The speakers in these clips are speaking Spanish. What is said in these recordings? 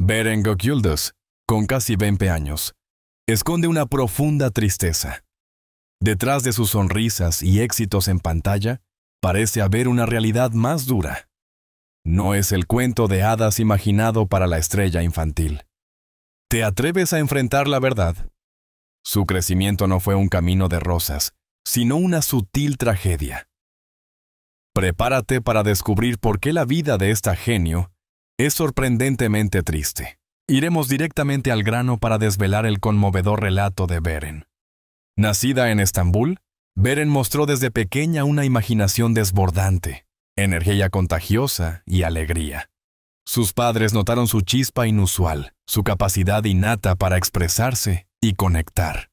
Berenguer Yıldız, con casi 20 años, esconde una profunda tristeza. Detrás de sus sonrisas y éxitos en pantalla, parece haber una realidad más dura. No es el cuento de hadas imaginado para la estrella infantil. ¿Te atreves a enfrentar la verdad? Su crecimiento no fue un camino de rosas, sino una sutil tragedia. Prepárate para descubrir por qué la vida de esta genio es sorprendentemente triste. Iremos directamente al grano para desvelar el conmovedor relato de Beren. Nacida en Estambul, Beren mostró desde pequeña una imaginación desbordante, energía contagiosa y alegría. Sus padres notaron su chispa inusual, su capacidad innata para expresarse y conectar.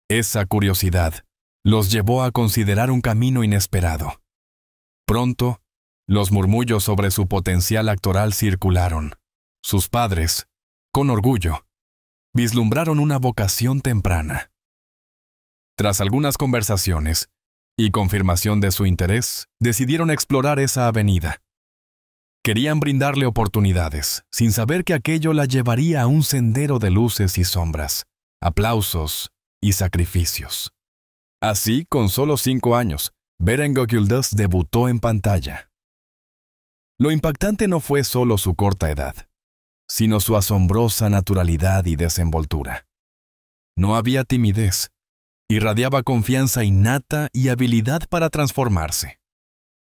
Esa curiosidad los llevó a considerar un camino inesperado. Pronto, los murmullos sobre su potencial actoral circularon. Sus padres, con orgullo, vislumbraron una vocación temprana. Tras algunas conversaciones y confirmación de su interés, decidieron explorar esa avenida. Querían brindarle oportunidades, sin saber que aquello la llevaría a un sendero de luces y sombras, aplausos y sacrificios. Así, con solo 5 años, Berenguer Yıldız debutó en pantalla. Lo impactante no fue solo su corta edad, sino su asombrosa naturalidad y desenvoltura. No había timidez, irradiaba confianza innata y habilidad para transformarse.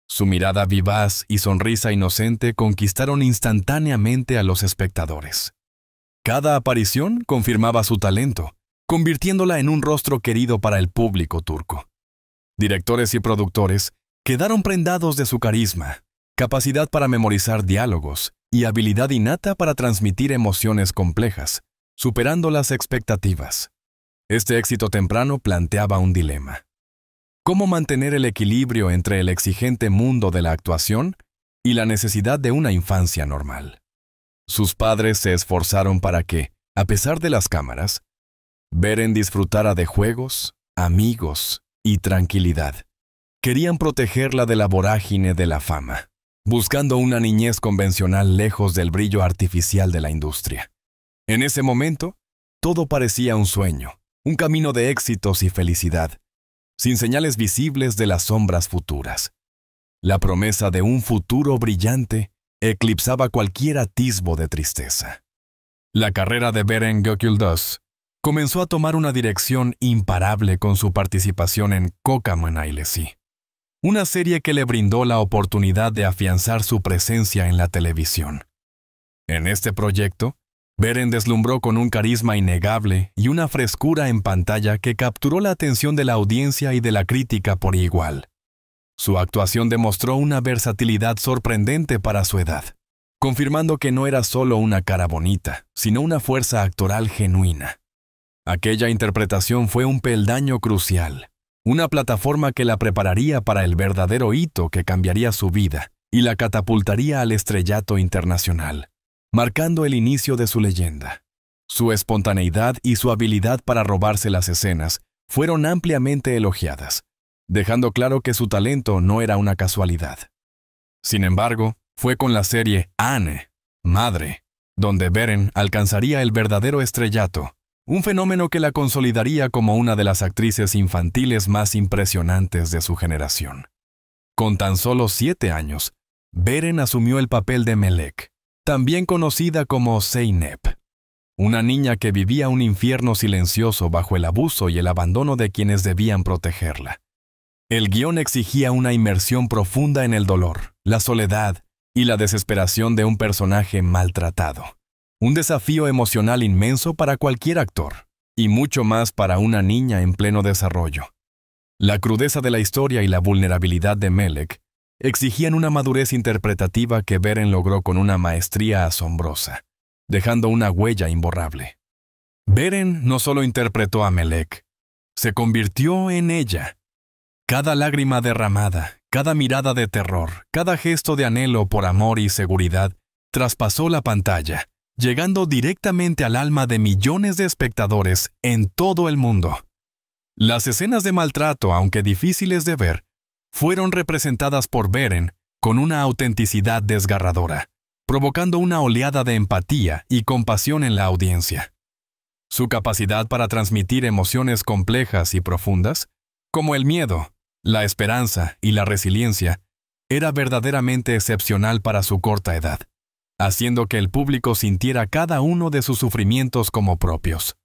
Su mirada vivaz y sonrisa inocente conquistaron instantáneamente a los espectadores. Cada aparición confirmaba su talento, convirtiéndola en un rostro querido para el público turco. Directores y productores quedaron prendados de su carisma, capacidad para memorizar diálogos y habilidad innata para transmitir emociones complejas, superando las expectativas. Este éxito temprano planteaba un dilema. ¿Cómo mantener el equilibrio entre el exigente mundo de la actuación y la necesidad de una infancia normal? Sus padres se esforzaron para que, a pesar de las cámaras, Beren disfrutara de juegos, amigos y tranquilidad. Querían protegerla de la vorágine de la fama, buscando una niñez convencional lejos del brillo artificial de la industria. En ese momento, todo parecía un sueño, un camino de éxitos y felicidad, sin señales visibles de las sombras futuras. La promesa de un futuro brillante eclipsaba cualquier atisbo de tristeza. La carrera de Berenguer Yıldız comenzó a tomar una dirección imparable con su participación en Kocaman Ailesi, una serie que le brindó la oportunidad de afianzar su presencia en la televisión. En este proyecto, Beren deslumbró con un carisma innegable y una frescura en pantalla que capturó la atención de la audiencia y de la crítica por igual. Su actuación demostró una versatilidad sorprendente para su edad, confirmando que no era solo una cara bonita, sino una fuerza actoral genuina. Aquella interpretación fue un peldaño crucial, una plataforma que la prepararía para el verdadero hito que cambiaría su vida y la catapultaría al estrellato internacional, marcando el inicio de su leyenda. Su espontaneidad y su habilidad para robarse las escenas fueron ampliamente elogiadas, dejando claro que su talento no era una casualidad. Sin embargo, fue con la serie Anne, Madre, donde Beren alcanzaría el verdadero estrellato, un fenómeno que la consolidaría como una de las actrices infantiles más impresionantes de su generación. Con tan solo 7 años, Beren asumió el papel de Melek, también conocida como Zeynep, una niña que vivía un infierno silencioso bajo el abuso y el abandono de quienes debían protegerla. El guión exigía una inmersión profunda en el dolor, la soledad y la desesperación de un personaje maltratado. Un desafío emocional inmenso para cualquier actor, y mucho más para una niña en pleno desarrollo. La crudeza de la historia y la vulnerabilidad de Melek exigían una madurez interpretativa que Beren logró con una maestría asombrosa, dejando una huella imborrable. Beren no solo interpretó a Melek, se convirtió en ella. Cada lágrima derramada, cada mirada de terror, cada gesto de anhelo por amor y seguridad traspasó la pantalla, llegando directamente al alma de millones de espectadores en todo el mundo. Las escenas de maltrato, aunque difíciles de ver, fueron representadas por Beren con una autenticidad desgarradora, provocando una oleada de empatía y compasión en la audiencia. Su capacidad para transmitir emociones complejas y profundas, como el miedo, la esperanza y la resiliencia, era verdaderamente excepcional para su corta edad, haciendo que el público sintiera cada uno de sus sufrimientos como propios.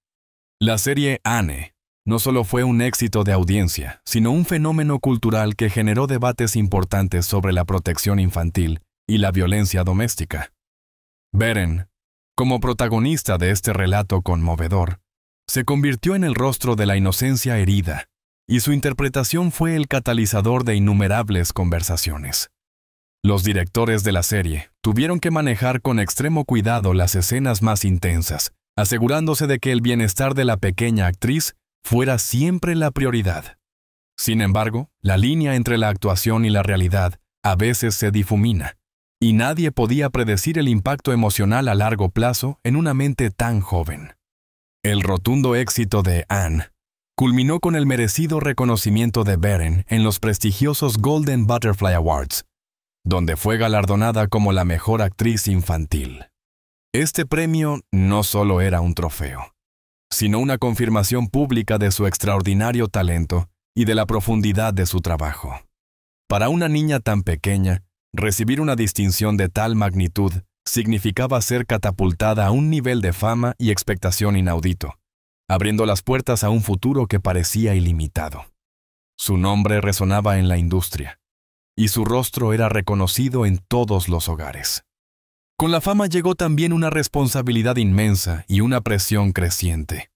La serie Anne no solo fue un éxito de audiencia, sino un fenómeno cultural que generó debates importantes sobre la protección infantil y la violencia doméstica. Beren, como protagonista de este relato conmovedor, se convirtió en el rostro de la inocencia herida, y su interpretación fue el catalizador de innumerables conversaciones. Los directores de la serie tuvieron que manejar con extremo cuidado las escenas más intensas, asegurándose de que el bienestar de la pequeña actriz fuera siempre la prioridad. Sin embargo, la línea entre la actuación y la realidad a veces se difumina, y nadie podía predecir el impacto emocional a largo plazo en una mente tan joven. El rotundo éxito de Anne culminó con el merecido reconocimiento de Beren en los prestigiosos Golden Butterfly Awards, donde fue galardonada como la mejor actriz infantil. Este premio no solo era un trofeo, sino una confirmación pública de su extraordinario talento y de la profundidad de su trabajo. Para una niña tan pequeña, recibir una distinción de tal magnitud significaba ser catapultada a un nivel de fama y expectación inaudito, abriendo las puertas a un futuro que parecía ilimitado. Su nombre resonaba en la industria, y su rostro era reconocido en todos los hogares. Con la fama llegó también una responsabilidad inmensa y una presión creciente.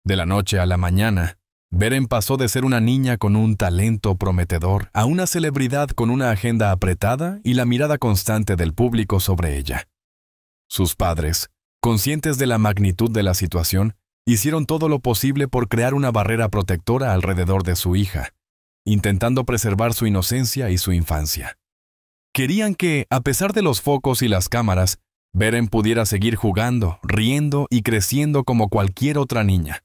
De la noche a la mañana, Beren pasó de ser una niña con un talento prometedor a una celebridad con una agenda apretada y la mirada constante del público sobre ella. Sus padres, conscientes de la magnitud de la situación, hicieron todo lo posible por crear una barrera protectora alrededor de su hija, intentando preservar su inocencia y su infancia. Querían que, a pesar de los focos y las cámaras, Beren pudiera seguir jugando, riendo y creciendo como cualquier otra niña.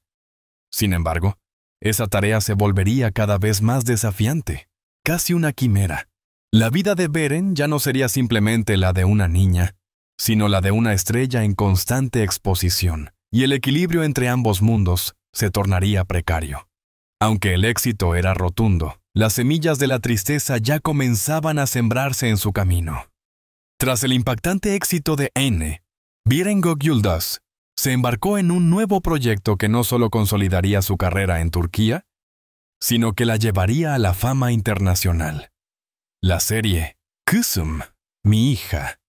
Sin embargo, esa tarea se volvería cada vez más desafiante, casi una quimera. La vida de Beren ya no sería simplemente la de una niña, sino la de una estrella en constante exposición, y el equilibrio entre ambos mundos se tornaría precario. Aunque el éxito era rotundo, las semillas de la tristeza ya comenzaban a sembrarse en su camino. Tras el impactante éxito de Anne, Beren Gökyüldöz se embarcó en un nuevo proyecto que no solo consolidaría su carrera en Turquía, sino que la llevaría a la fama internacional. La serie Kızım, mi hija.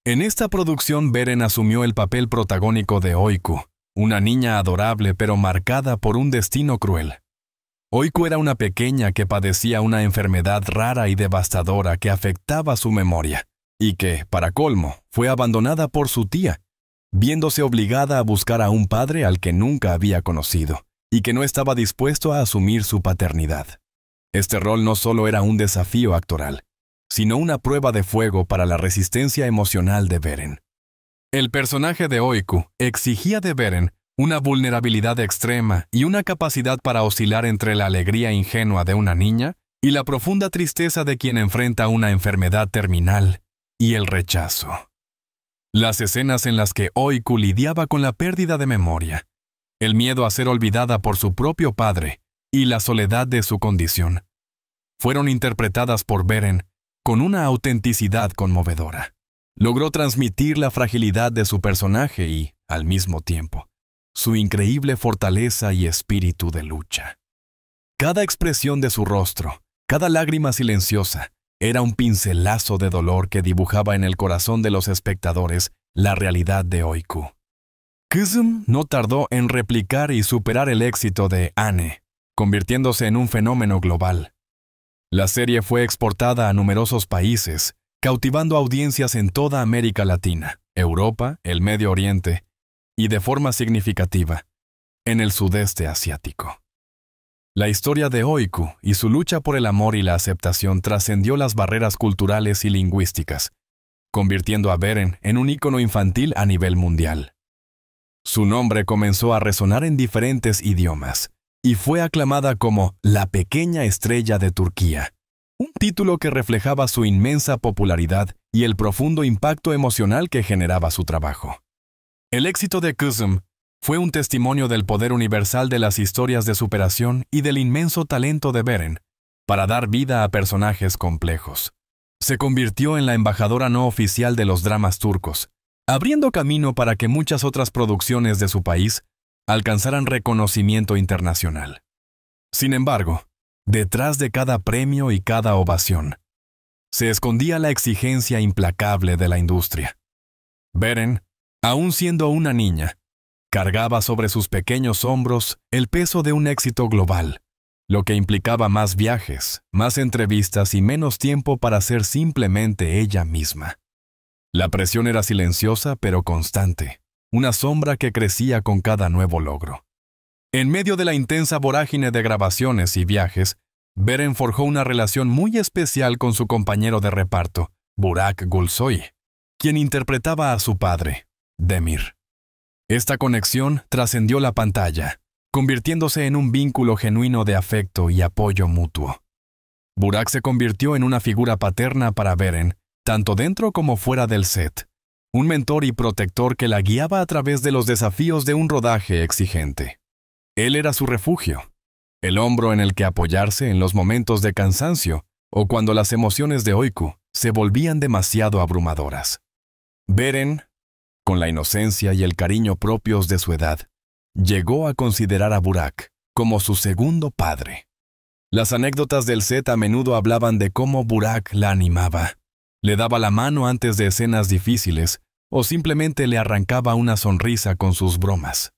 En esta producción Beren asumió el papel protagónico de Öykü, una niña adorable pero marcada por un destino cruel. Öykü era una pequeña que padecía una enfermedad rara y devastadora que afectaba su memoria, y que, para colmo, fue abandonada por su tía, viéndose obligada a buscar a un padre al que nunca había conocido, y que no estaba dispuesto a asumir su paternidad. Este rol no solo era un desafío actoral, sino una prueba de fuego para la resistencia emocional de Beren. El personaje de Öykü exigía de Beren una vulnerabilidad extrema y una capacidad para oscilar entre la alegría ingenua de una niña y la profunda tristeza de quien enfrenta una enfermedad terminal y el rechazo. Las escenas en las que Öykü lidiaba con la pérdida de memoria, el miedo a ser olvidada por su propio padre y la soledad de su condición, fueron interpretadas por Beren con una autenticidad conmovedora. Logró transmitir la fragilidad de su personaje y, al mismo tiempo, su increíble fortaleza y espíritu de lucha. Cada expresión de su rostro, cada lágrima silenciosa, era un pincelazo de dolor que dibujaba en el corazón de los espectadores la realidad de Öykü. Kızım no tardó en replicar y superar el éxito de Anne, convirtiéndose en un fenómeno global. La serie fue exportada a numerosos países, cautivando audiencias en toda América Latina, Europa, el Medio Oriente y, de forma significativa, en el sudeste asiático. La historia de Öykü y su lucha por el amor y la aceptación trascendió las barreras culturales y lingüísticas, convirtiendo a Beren en un ícono infantil a nivel mundial. Su nombre comenzó a resonar en diferentes idiomas y fue aclamada como la pequeña estrella de Turquía, un título que reflejaba su inmensa popularidad y el profundo impacto emocional que generaba su trabajo. El éxito de QSM fue un testimonio del poder universal de las historias de superación y del inmenso talento de Beren para dar vida a personajes complejos. Se convirtió en la embajadora no oficial de los dramas turcos, abriendo camino para que muchas otras producciones de su país alcanzaran reconocimiento internacional. Sin embargo, detrás de cada premio y cada ovación, se escondía la exigencia implacable de la industria. Beren, aún siendo una niña, cargaba sobre sus pequeños hombros el peso de un éxito global, lo que implicaba más viajes, más entrevistas y menos tiempo para ser simplemente ella misma. La presión era silenciosa pero constante, una sombra que crecía con cada nuevo logro. En medio de la intensa vorágine de grabaciones y viajes, Beren forjó una relación muy especial con su compañero de reparto, Burak Gulsoy, quien interpretaba a su padre, Demir. Esta conexión trascendió la pantalla, convirtiéndose en un vínculo genuino de afecto y apoyo mutuo. Burak se convirtió en una figura paterna para Beren, tanto dentro como fuera del set, un mentor y protector que la guiaba a través de los desafíos de un rodaje exigente. Él era su refugio, el hombro en el que apoyarse en los momentos de cansancio o cuando las emociones de Oiku se volvían demasiado abrumadoras. Beren, con la inocencia y el cariño propios de su edad, llegó a considerar a Burak como su segundo padre. Las anécdotas del set a menudo hablaban de cómo Burak la animaba, le daba la mano antes de escenas difíciles o simplemente le arrancaba una sonrisa con sus bromas.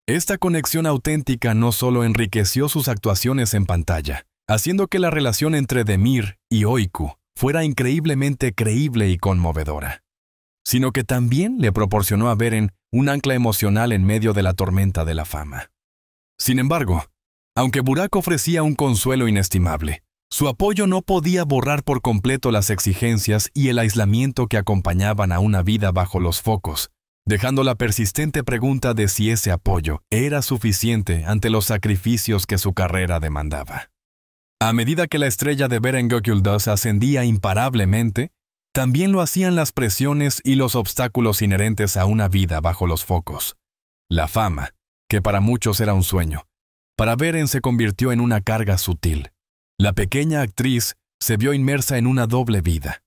Esta conexión auténtica no solo enriqueció sus actuaciones en pantalla, haciendo que la relación entre Demir y Oiku fuera increíblemente creíble y conmovedora, sino que también le proporcionó a Beren un ancla emocional en medio de la tormenta de la fama. Sin embargo, aunque Burak ofrecía un consuelo inestimable, su apoyo no podía borrar por completo las exigencias y el aislamiento que acompañaban a una vida bajo los focos, dejando la persistente pregunta de si ese apoyo era suficiente ante los sacrificios que su carrera demandaba. A medida que la estrella de Beren Gökylduz ascendía imparablemente, también lo hacían las presiones y los obstáculos inherentes a una vida bajo los focos. La fama, que para muchos era un sueño, para Beren se convirtió en una carga sutil. La pequeña actriz se vio inmersa en una doble vida.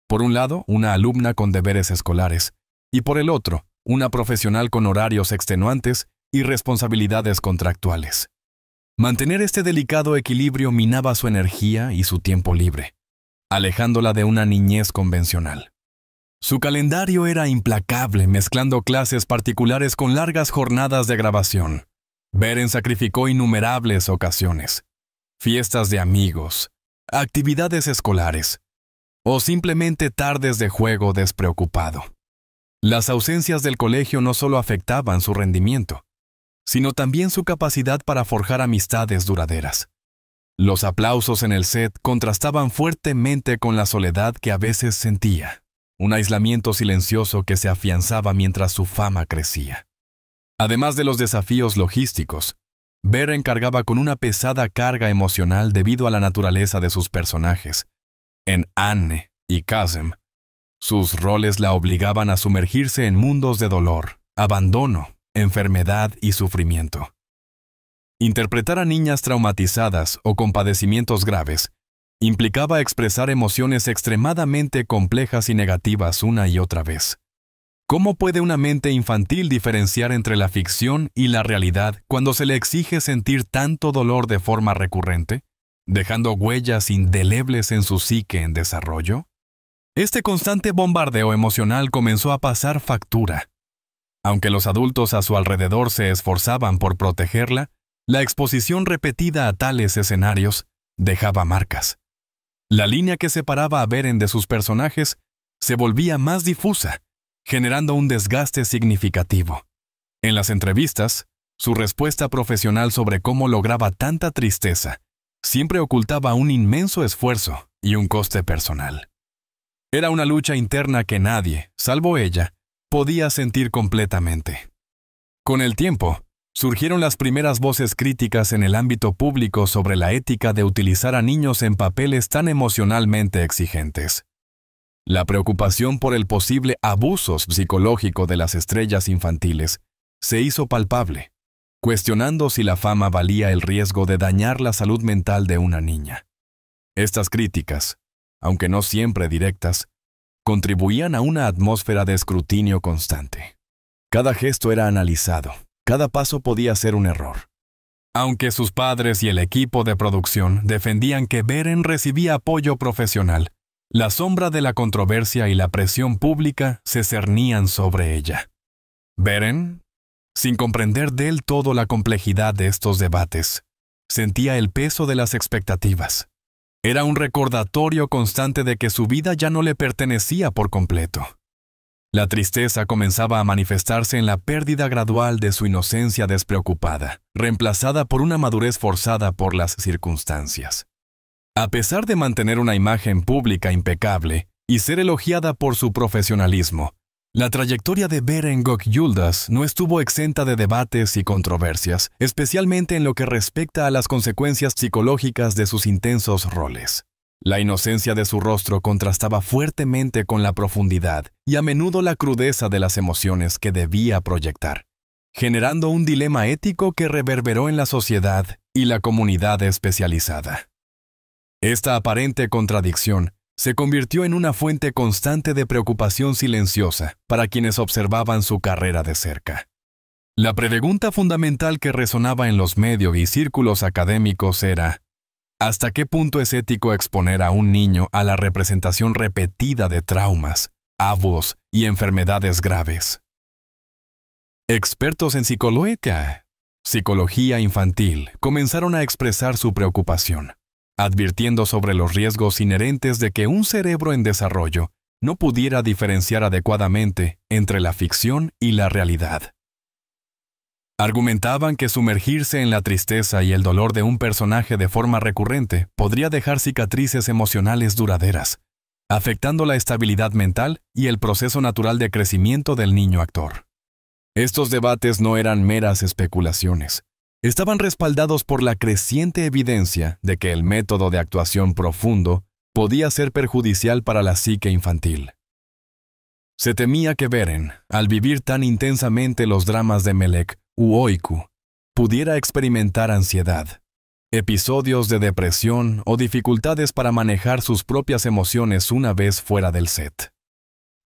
Por un lado, una alumna con deberes escolares, y por el otro, una profesional con horarios extenuantes y responsabilidades contractuales. Mantener este delicado equilibrio minaba su energía y su tiempo libre, alejándola de una niñez convencional. Su calendario era implacable, mezclando clases particulares con largas jornadas de grabación. Beren sacrificó innumerables ocasiones, fiestas de amigos, actividades escolares, o simplemente tardes de juego despreocupado. Las ausencias del colegio no solo afectaban su rendimiento, sino también su capacidad para forjar amistades duraderas. Los aplausos en el set contrastaban fuertemente con la soledad que a veces sentía, un aislamiento silencioso que se afianzaba mientras su fama crecía. Además de los desafíos logísticos, Beren cargaba con una pesada carga emocional debido a la naturaleza de sus personajes. En Anne y Kasem, sus roles la obligaban a sumergirse en mundos de dolor, abandono, enfermedad y sufrimiento. Interpretar a niñas traumatizadas o con padecimientos graves implicaba expresar emociones extremadamente complejas y negativas una y otra vez. ¿Cómo puede una mente infantil diferenciar entre la ficción y la realidad cuando se le exige sentir tanto dolor de forma recurrente, dejando huellas indelebles en su psique en desarrollo? Este constante bombardeo emocional comenzó a pasar factura. Aunque los adultos a su alrededor se esforzaban por protegerla, la exposición repetida a tales escenarios dejaba marcas. La línea que separaba a Beren de sus personajes se volvía más difusa, generando un desgaste significativo. En las entrevistas, su respuesta profesional sobre cómo lograba tanta tristeza siempre ocultaba un inmenso esfuerzo y un coste personal. Era una lucha interna que nadie, salvo ella, podía sentir completamente. Con el tiempo, surgieron las primeras voces críticas en el ámbito público sobre la ética de utilizar a niños en papeles tan emocionalmente exigentes. La preocupación por el posible abuso psicológico de las estrellas infantiles se hizo palpable, cuestionando si la fama valía el riesgo de dañar la salud mental de una niña. Estas críticas, aunque no siempre directas, contribuían a una atmósfera de escrutinio constante. Cada gesto era analizado, cada paso podía ser un error. Aunque sus padres y el equipo de producción defendían que Beren recibía apoyo profesional, la sombra de la controversia y la presión pública se cernían sobre ella. Beren, sin comprender del todo la complejidad de estos debates, sentía el peso de las expectativas. Era un recordatorio constante de que su vida ya no le pertenecía por completo. La tristeza comenzaba a manifestarse en la pérdida gradual de su inocencia despreocupada, reemplazada por una madurez forzada por las circunstancias. A pesar de mantener una imagen pública impecable y ser elogiada por su profesionalismo, la trayectoria de Beren Gökyuldas no estuvo exenta de debates y controversias, especialmente en lo que respecta a las consecuencias psicológicas de sus intensos roles. La inocencia de su rostro contrastaba fuertemente con la profundidad y a menudo la crudeza de las emociones que debía proyectar, generando un dilema ético que reverberó en la sociedad y la comunidad especializada. Esta aparente contradicción se convirtió en una fuente constante de preocupación silenciosa para quienes observaban su carrera de cerca. La pregunta fundamental que resonaba en los medios y círculos académicos era: ¿hasta qué punto es ético exponer a un niño a la representación repetida de traumas, abusos y enfermedades graves? Expertos en psicología infantil comenzaron a expresar su preocupación, advirtiendo sobre los riesgos inherentes de que un cerebro en desarrollo no pudiera diferenciar adecuadamente entre la ficción y la realidad. Argumentaban que sumergirse en la tristeza y el dolor de un personaje de forma recurrente podría dejar cicatrices emocionales duraderas, afectando la estabilidad mental y el proceso natural de crecimiento del niño actor. Estos debates no eran meras especulaciones. Estaban respaldados por la creciente evidencia de que el método de actuación profundo podía ser perjudicial para la psique infantil. Se temía que Beren, al vivir tan intensamente los dramas de Melek u Oiku, pudiera experimentar ansiedad, episodios de depresión o dificultades para manejar sus propias emociones una vez fuera del set.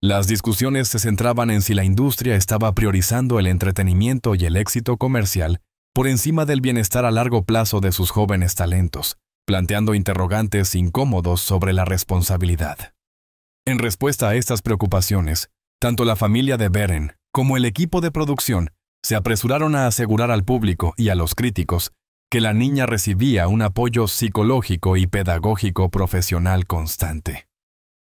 Las discusiones se centraban en si la industria estaba priorizando el entretenimiento y el éxito comercial por encima del bienestar a largo plazo de sus jóvenes talentos, planteando interrogantes incómodos sobre la responsabilidad. En respuesta a estas preocupaciones, tanto la familia de Beren como el equipo de producción se apresuraron a asegurar al público y a los críticos que la niña recibía un apoyo psicológico y pedagógico profesional constante.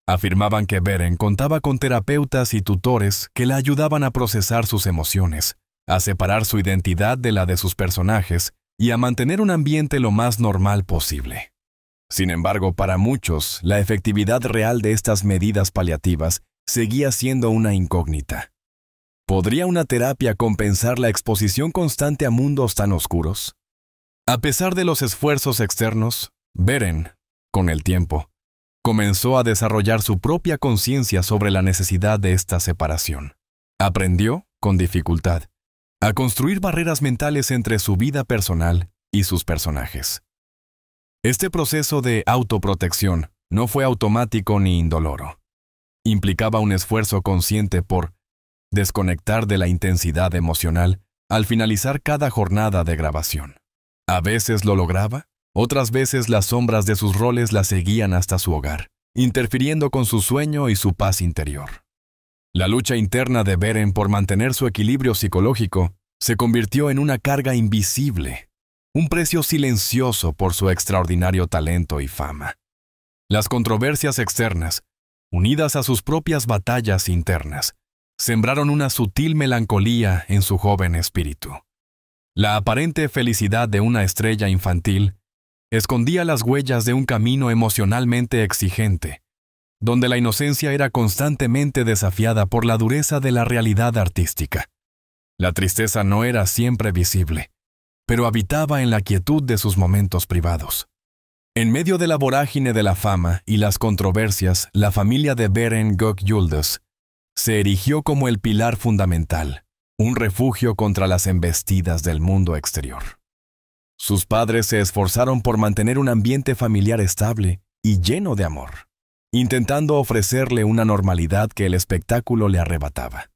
Afirmaban que Beren contaba con terapeutas y tutores que la ayudaban a procesar sus emociones, a separar su identidad de la de sus personajes y a mantener un ambiente lo más normal posible. Sin embargo, para muchos, la efectividad real de estas medidas paliativas seguía siendo una incógnita. ¿Podría una terapia compensar la exposición constante a mundos tan oscuros? A pesar de los esfuerzos externos, Beren, con el tiempo, comenzó a desarrollar su propia conciencia sobre la necesidad de esta separación. Aprendió, con dificultad, a construir barreras mentales entre su vida personal y sus personajes. Este proceso de autoprotección no fue automático ni indoloro. Implicaba un esfuerzo consciente por desconectar de la intensidad emocional al finalizar cada jornada de grabación. A veces lo lograba, otras veces las sombras de sus roles la seguían hasta su hogar, interfiriendo con su sueño y su paz interior. La lucha interna de Beren por mantener su equilibrio psicológico se convirtió en una carga invisible, un precio silencioso por su extraordinario talento y fama. Las controversias externas, unidas a sus propias batallas internas, sembraron una sutil melancolía en su joven espíritu. La aparente felicidad de una estrella infantil escondía las huellas de un camino emocionalmente exigente, donde la inocencia era constantemente desafiada por la dureza de la realidad artística. La tristeza no era siempre visible, pero habitaba en la quietud de sus momentos privados. En medio de la vorágine de la fama y las controversias, la familia de Beren Gökjuldus se erigió como el pilar fundamental, un refugio contra las embestidas del mundo exterior. Sus padres se esforzaron por mantener un ambiente familiar estable y lleno de amor, intentando ofrecerle una normalidad que el espectáculo le arrebataba.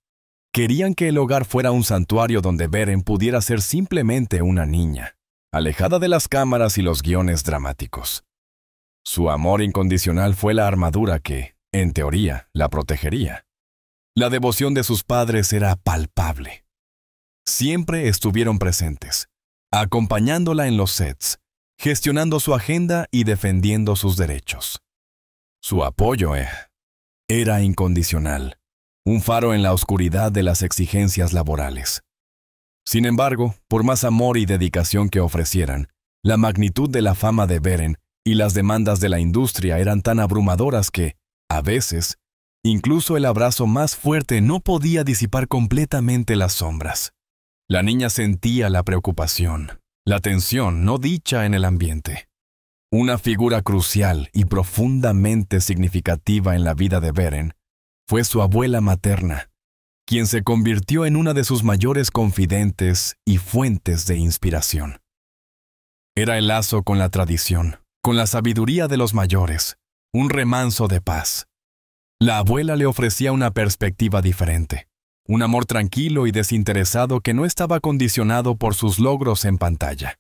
Querían que el hogar fuera un santuario donde Beren pudiera ser simplemente una niña, alejada de las cámaras y los guiones dramáticos. Su amor incondicional fue la armadura que, en teoría, la protegería. La devoción de sus padres era palpable. Siempre estuvieron presentes, acompañándola en los sets, gestionando su agenda y defendiendo sus derechos. Su apoyo era incondicional, un faro en la oscuridad de las exigencias laborales. Sin embargo, por más amor y dedicación que ofrecieran, la magnitud de la fama de Beren y las demandas de la industria eran tan abrumadoras que, a veces, incluso el abrazo más fuerte no podía disipar completamente las sombras. La niña sentía la preocupación, la tensión no dicha en el ambiente. Una figura crucial y profundamente significativa en la vida de Beren fue su abuela materna, quien se convirtió en una de sus mayores confidentes y fuentes de inspiración. Era el lazo con la tradición, con la sabiduría de los mayores, un remanso de paz. La abuela le ofrecía una perspectiva diferente, un amor tranquilo y desinteresado que no estaba condicionado por sus logros en pantalla.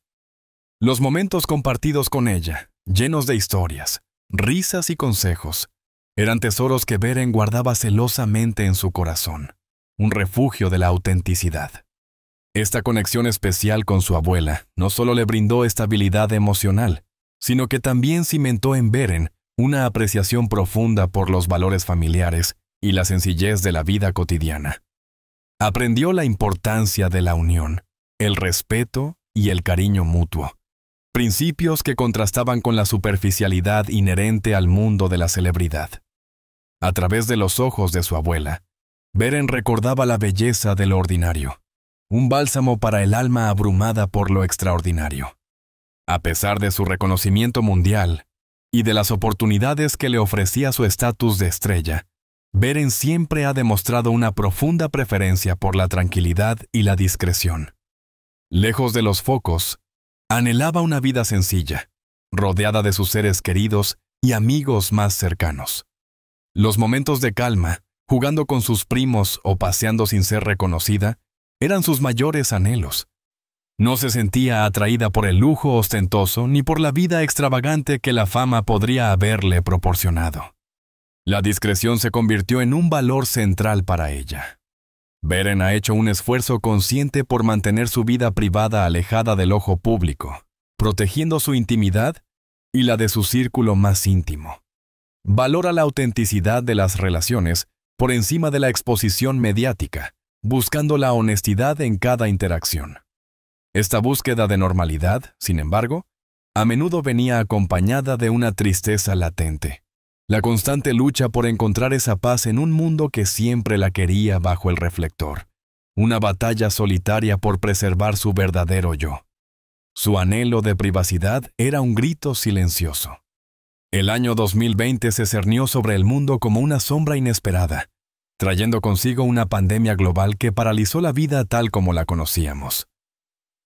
Los momentos compartidos con ella, llenos de historias, risas y consejos, eran tesoros que Beren guardaba celosamente en su corazón, un refugio de la autenticidad. Esta conexión especial con su abuela no solo le brindó estabilidad emocional, sino que también cimentó en Beren una apreciación profunda por los valores familiares y la sencillez de la vida cotidiana. Aprendió la importancia de la unión, el respeto y el cariño mutuo, principios que contrastaban con la superficialidad inherente al mundo de la celebridad. A través de los ojos de su abuela, Beren recordaba la belleza de lo ordinario, un bálsamo para el alma abrumada por lo extraordinario. A pesar de su reconocimiento mundial y de las oportunidades que le ofrecía su estatus de estrella, Beren siempre ha demostrado una profunda preferencia por la tranquilidad y la discreción. Lejos de los focos, anhelaba una vida sencilla, rodeada de sus seres queridos y amigos más cercanos. Los momentos de calma, jugando con sus primos o paseando sin ser reconocida, eran sus mayores anhelos. No se sentía atraída por el lujo ostentoso ni por la vida extravagante que la fama podría haberle proporcionado. La discreción se convirtió en un valor central para ella. Beren ha hecho un esfuerzo consciente por mantener su vida privada alejada del ojo público, protegiendo su intimidad y la de su círculo más íntimo. Valora la autenticidad de las relaciones por encima de la exposición mediática, buscando la honestidad en cada interacción. Esta búsqueda de normalidad, sin embargo, a menudo venía acompañada de una tristeza latente. La constante lucha por encontrar esa paz en un mundo que siempre la quería bajo el reflector. Una batalla solitaria por preservar su verdadero yo. Su anhelo de privacidad era un grito silencioso. El año 2020 se cernió sobre el mundo como una sombra inesperada, trayendo consigo una pandemia global que paralizó la vida tal como la conocíamos.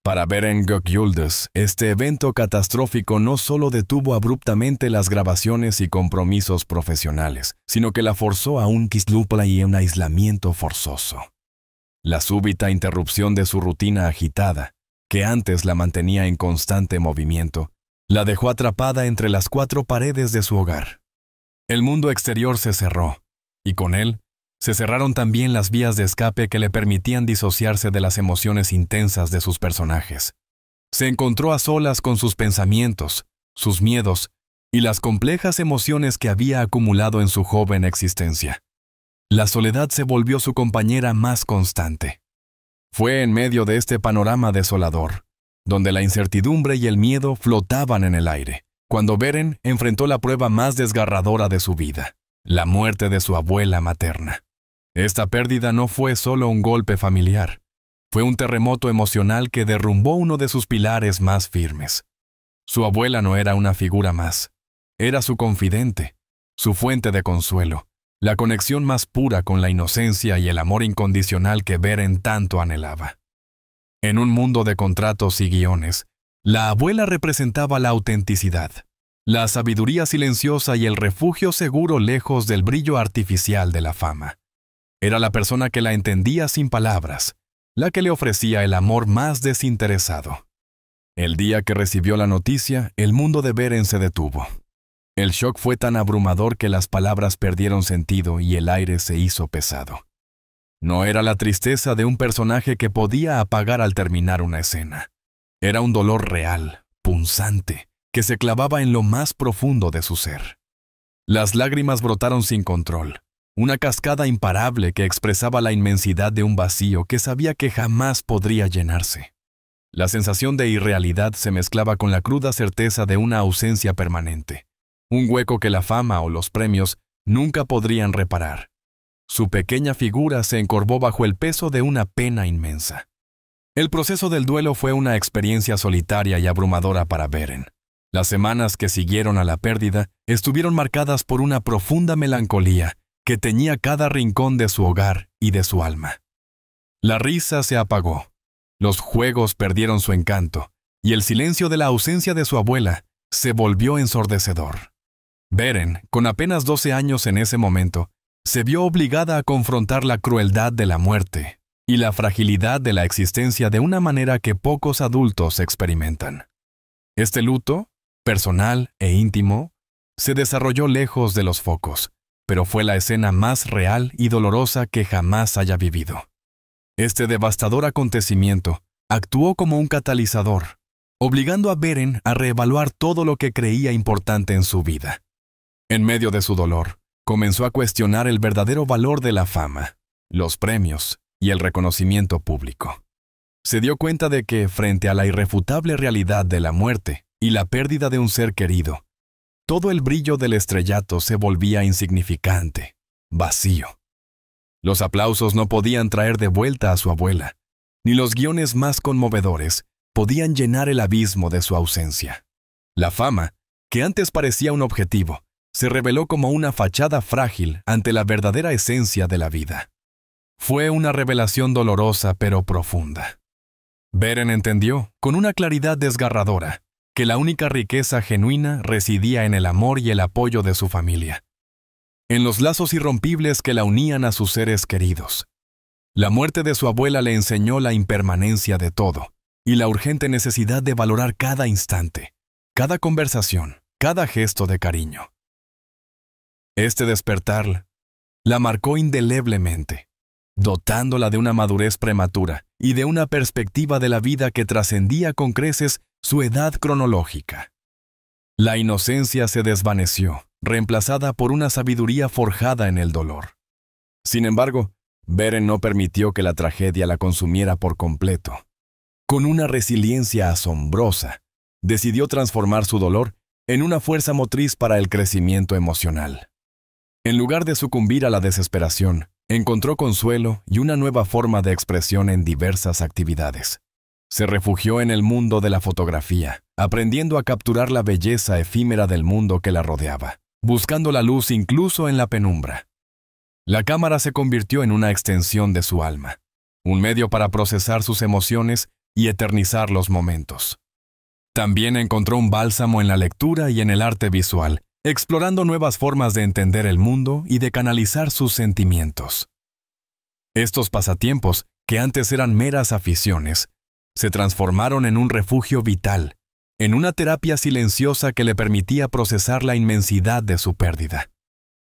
Para Beren Gökjuldus, este evento catastrófico no solo detuvo abruptamente las grabaciones y compromisos profesionales, sino que la forzó a un kislupla y un aislamiento forzoso. La súbita interrupción de su rutina agitada, que antes la mantenía en constante movimiento, la dejó atrapada entre las cuatro paredes de su hogar. El mundo exterior se cerró, y con él, se cerraron también las vías de escape que le permitían disociarse de las emociones intensas de sus personajes. Se encontró a solas con sus pensamientos, sus miedos y las complejas emociones que había acumulado en su joven existencia. La soledad se volvió su compañera más constante. Fue en medio de este panorama desolador, donde la incertidumbre y el miedo flotaban en el aire, cuando Beren enfrentó la prueba más desgarradora de su vida, la muerte de su abuela materna. Esta pérdida no fue solo un golpe familiar, fue un terremoto emocional que derrumbó uno de sus pilares más firmes. Su abuela no era una figura más. Era su confidente, su fuente de consuelo, la conexión más pura con la inocencia y el amor incondicional que Beren tanto anhelaba. En un mundo de contratos y guiones, la abuela representaba la autenticidad, la sabiduría silenciosa y el refugio seguro lejos del brillo artificial de la fama. Era la persona que la entendía sin palabras, la que le ofrecía el amor más desinteresado. El día que recibió la noticia, el mundo de Beren se detuvo. El shock fue tan abrumador que las palabras perdieron sentido y el aire se hizo pesado. No era la tristeza de un personaje que podía apagar al terminar una escena. Era un dolor real, punzante, que se clavaba en lo más profundo de su ser. Las lágrimas brotaron sin control, una cascada imparable que expresaba la inmensidad de un vacío que sabía que jamás podría llenarse. La sensación de irrealidad se mezclaba con la cruda certeza de una ausencia permanente, un hueco que la fama o los premios nunca podrían reparar. Su pequeña figura se encorvó bajo el peso de una pena inmensa. El proceso del duelo fue una experiencia solitaria y abrumadora para Beren. Las semanas que siguieron a la pérdida estuvieron marcadas por una profunda melancolía que teñía cada rincón de su hogar y de su alma. La risa se apagó, los juegos perdieron su encanto, y el silencio de la ausencia de su abuela se volvió ensordecedor. Beren, con apenas 12 años en ese momento, se vio obligada a confrontar la crueldad de la muerte y la fragilidad de la existencia de una manera que pocos adultos experimentan. Este luto, personal e íntimo, se desarrolló lejos de los focos, pero fue la escena más real y dolorosa que jamás haya vivido. Este devastador acontecimiento actuó como un catalizador, obligando a Beren a reevaluar todo lo que creía importante en su vida. En medio de su dolor, comenzó a cuestionar el verdadero valor de la fama, los premios y el reconocimiento público. Se dio cuenta de que, frente a la irrefutable realidad de la muerte y la pérdida de un ser querido, todo el brillo del estrellato se volvía insignificante, vacío. Los aplausos no podían traer de vuelta a su abuela, ni los guiones más conmovedores podían llenar el abismo de su ausencia. La fama, que antes parecía un objetivo, se reveló como una fachada frágil ante la verdadera esencia de la vida. Fue una revelación dolorosa pero profunda. Beren entendió, con una claridad desgarradora, que la única riqueza genuina residía en el amor y el apoyo de su familia, en los lazos irrompibles que la unían a sus seres queridos. La muerte de su abuela le enseñó la impermanencia de todo y la urgente necesidad de valorar cada instante, cada conversación, cada gesto de cariño. Este despertar la marcó indeleblemente, dotándola de una madurez prematura y de una perspectiva de la vida que trascendía con creces su edad cronológica. La inocencia se desvaneció, reemplazada por una sabiduría forjada en el dolor. Sin embargo, Beren no permitió que la tragedia la consumiera por completo. Con una resiliencia asombrosa, decidió transformar su dolor en una fuerza motriz para el crecimiento emocional. En lugar de sucumbir a la desesperación, encontró consuelo y una nueva forma de expresión en diversas actividades. Se refugió en el mundo de la fotografía, aprendiendo a capturar la belleza efímera del mundo que la rodeaba, buscando la luz incluso en la penumbra. La cámara se convirtió en una extensión de su alma, un medio para procesar sus emociones y eternizar los momentos. También encontró un bálsamo en la lectura y en el arte visual, explorando nuevas formas de entender el mundo y de canalizar sus sentimientos. Estos pasatiempos, que antes eran meras aficiones, se transformaron en un refugio vital, en una terapia silenciosa que le permitía procesar la inmensidad de su pérdida.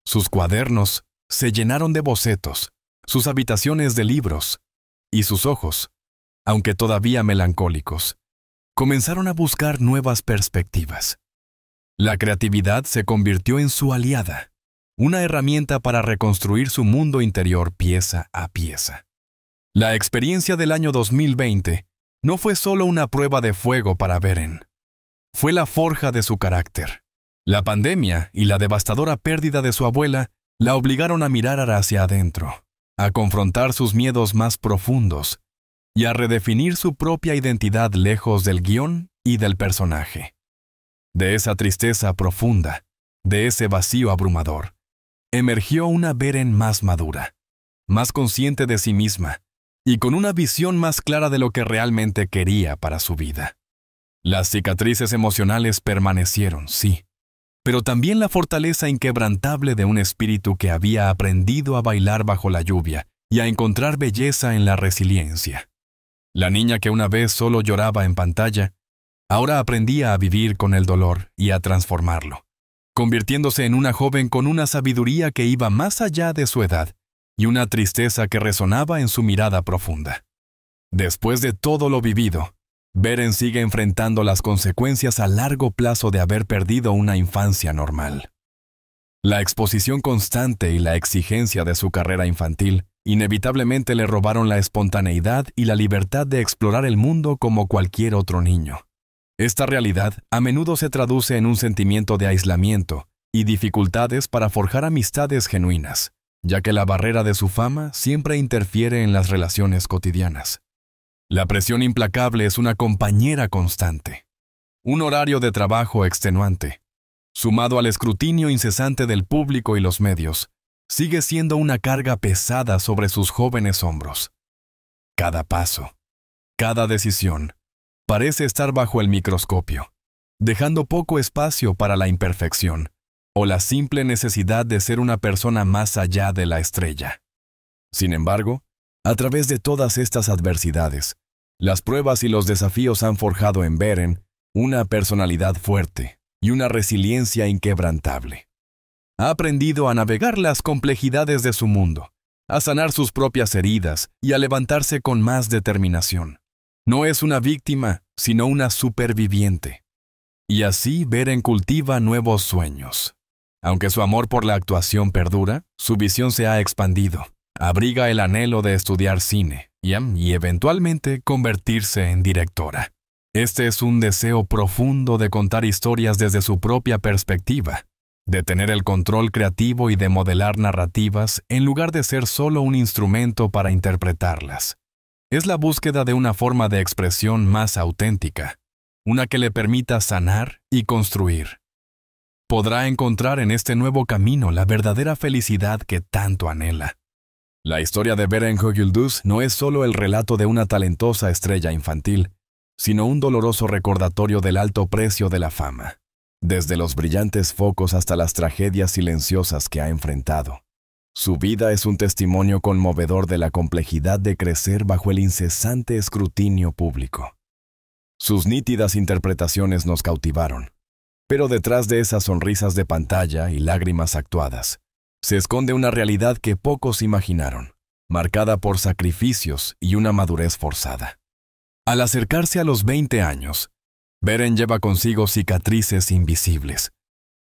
Sus cuadernos se llenaron de bocetos, sus habitaciones de libros, y sus ojos, aunque todavía melancólicos, comenzaron a buscar nuevas perspectivas. La creatividad se convirtió en su aliada, una herramienta para reconstruir su mundo interior pieza a pieza. La experiencia del año 2020 no fue solo una prueba de fuego para Beren. Fue la forja de su carácter. La pandemia y la devastadora pérdida de su abuela la obligaron a mirar hacia adentro, a confrontar sus miedos más profundos y a redefinir su propia identidad lejos del guión y del personaje. De esa tristeza profunda, de ese vacío abrumador, emergió una Beren más madura, más consciente de sí misma y con una visión más clara de lo que realmente quería para su vida. Las cicatrices emocionales permanecieron, sí, pero también la fortaleza inquebrantable de un espíritu que había aprendido a bailar bajo la lluvia y a encontrar belleza en la resiliencia. La niña que una vez solo lloraba en pantalla, ahora aprendía a vivir con el dolor y a transformarlo, convirtiéndose en una joven con una sabiduría que iba más allá de su edad y una tristeza que resonaba en su mirada profunda. Después de todo lo vivido, Beren sigue enfrentando las consecuencias a largo plazo de haber perdido una infancia normal. La exposición constante y la exigencia de su carrera infantil inevitablemente le robaron la espontaneidad y la libertad de explorar el mundo como cualquier otro niño. Esta realidad a menudo se traduce en un sentimiento de aislamiento y dificultades para forjar amistades genuinas, ya que la barrera de su fama siempre interfiere en las relaciones cotidianas. La presión implacable es una compañera constante. Un horario de trabajo extenuante, sumado al escrutinio incesante del público y los medios, sigue siendo una carga pesada sobre sus jóvenes hombros. Cada paso, cada decisión, parece estar bajo el microscopio, dejando poco espacio para la imperfección o la simple necesidad de ser una persona más allá de la estrella. Sin embargo, a través de todas estas adversidades, las pruebas y los desafíos han forjado en Beren una personalidad fuerte y una resiliencia inquebrantable. Ha aprendido a navegar las complejidades de su mundo, a sanar sus propias heridas y a levantarse con más determinación. No es una víctima, sino una superviviente. Y así Beren cultiva nuevos sueños. Aunque su amor por la actuación perdura, su visión se ha expandido. Abriga el anhelo de estudiar cine y eventualmente convertirse en directora. Este es un deseo profundo de contar historias desde su propia perspectiva, de tener el control creativo y de modelar narrativas en lugar de ser solo un instrumento para interpretarlas. Es la búsqueda de una forma de expresión más auténtica, una que le permita sanar y construir. Podrá encontrar en este nuevo camino la verdadera felicidad que tanto anhela. La historia de Beren Högildus no es solo el relato de una talentosa estrella infantil, sino un doloroso recordatorio del alto precio de la fama, desde los brillantes focos hasta las tragedias silenciosas que ha enfrentado. Su vida es un testimonio conmovedor de la complejidad de crecer bajo el incesante escrutinio público. Sus nítidas interpretaciones nos cautivaron, pero detrás de esas sonrisas de pantalla y lágrimas actuadas, se esconde una realidad que pocos imaginaron, marcada por sacrificios y una madurez forzada. Al acercarse a los 20 años, Beren lleva consigo cicatrices invisibles,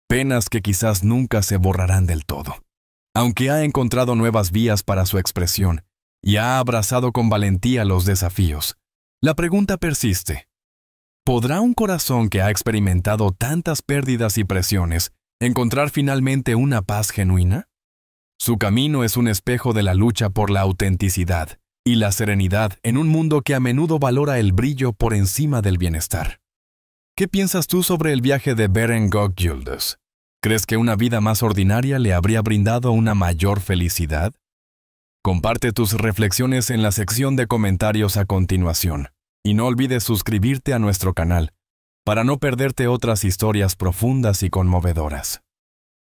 penas que quizás nunca se borrarán del todo. Aunque ha encontrado nuevas vías para su expresión y ha abrazado con valentía los desafíos, la pregunta persiste: ¿podrá un corazón que ha experimentado tantas pérdidas y presiones encontrar finalmente una paz genuina? Su camino es un espejo de la lucha por la autenticidad y la serenidad en un mundo que a menudo valora el brillo por encima del bienestar. ¿Qué piensas tú sobre el viaje de Beren Högildus? ¿Crees que una vida más ordinaria le habría brindado una mayor felicidad? Comparte tus reflexiones en la sección de comentarios a continuación y no olvides suscribirte a nuestro canal para no perderte otras historias profundas y conmovedoras.